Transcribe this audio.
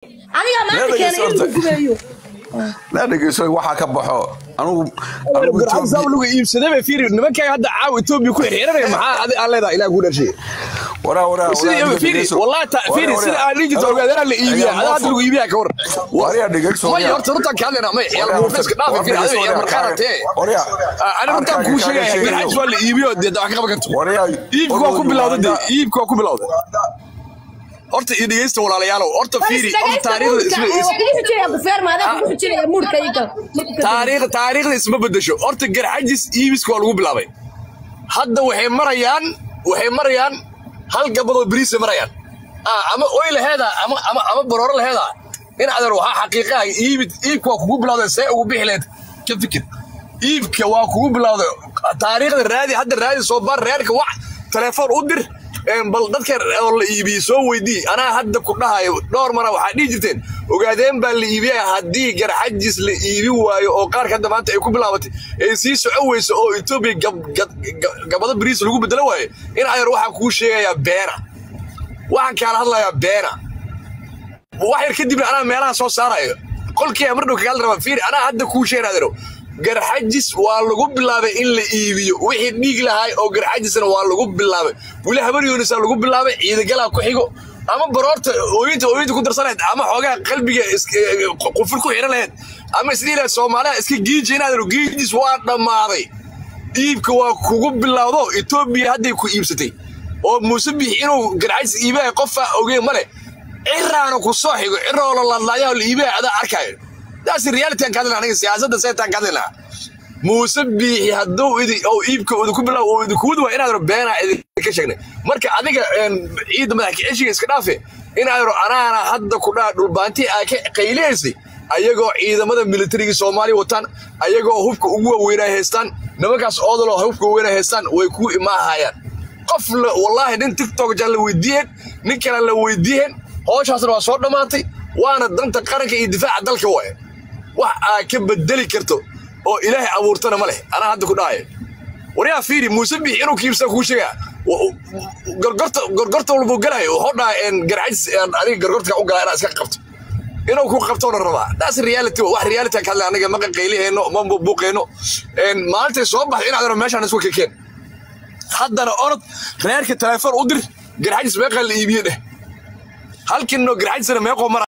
aniga maanta keenay inuu gumeeyo لا نجيسوي واحد كبحه أنا لو يبسده في نمك هذا عاو توبي كل حيرة مع هذا الله ذا إلى كل شيء ورا فيري والله فيري سير أريج توقع هذا اللي يبيع هذا اللي يبيع كور وريا نجيسوي ما يرتبط كهذا ما يلا مفلس كنا في هذا يا مركارته وريا أنا رتب كل شيء من حيث اللي يبيع ده حاجة بكرت وريا يبقى كوب بلاده ده يبقى كوب بلاده أرت إيديست ولا ليالو أرت فيري أرت تاريخ اسمه بدشوا أرت جر حجز يبيس كوالو بلابي هذا وحي مريان هل قبضوا بريس مريان أما أويل هذا أما برور هذا هنا هذا روح حقيقة يب كوالو بلابي ساء وبيحلت كيف فكر يب كوالو بلابي تاريخ الرادي هذا الرادي صوبار رادك واحد تلفون أدر bal dadka la iibiyo soo weydii ana hadda ku dhahayo dhowr mar waxa dhijirteen ogaadeen baa la iibiyay hadii garxajis la iibi waayo oo qaar ka damaanta ay ku bilaabatay ay sii socoweyso oo Ethiopia gabadha bariis lagu bedelo waayo in ay waxa ku sheegaya beena waxaan ka hadlayaa beena waxa kadib ana meelaha soo saarayo qolkii mardo ka gal raba fiir ana hadda ku sheegayro garxajis waa lagu bilaabay in la iibiyo wixii dhiig lahaay oo garxajisna waa lagu bilaabay wali habar yoonisa lagu bilaabay ciidagala ku xigo ama baroorta ooyinta ku darsanayd ama xoogaa qalbiga qofur ku xiran ama isdiila Soomaaliya iska giijinaadro giijis waa dhamaaday iibka waa kugu bilawdo Ethiopia hadday ku iibsatay oo muusabix inuu garxajis iibay qof ogeey male ciraana ku soo xigo ciroo la laadlayo iibay ada arkayo das reality kan kadana aniga siyaasadda saytaan kadana muusabixi haduu oo iibka uu ku bilaw oo ku wada inaad beena ka sheegnay marka adiga ciid madaxka ishiga iska dhaafe inaad anaana hadda ku dhaa dhulbaanti ay ka qayleysay ayagoo ciidamada militariga Soomaaliya wataan ayagoo hubka ugu weynaa haystaan nimankaas oodalo hubka weynaa haystaan way ku imaahayaan qof wallahi nin TikTok jalla weydiin nin kale la weydiin hooshasna waa soo dhamaatay waana danta qaranka iyo difaaca dalka way wax ka bedeli karto oo ilaahay abuurtana ma leh ana hadda ku dhaay wariya fiiri muusabix inuu kiibsa ku sheega gorgorta walba galay oo hodhaa in garxajis adiga gorgorta u galay iska qabto inuu ku qabto rabaa das reality wax reality ka hadla aniga ma qayliheeno ma buuqeeno maalinta soo baxay in aad meeshan isku keen haddana orod reerka telefoon u dir garxajis meeqa la iibiyay halkii no garxajisna meeqo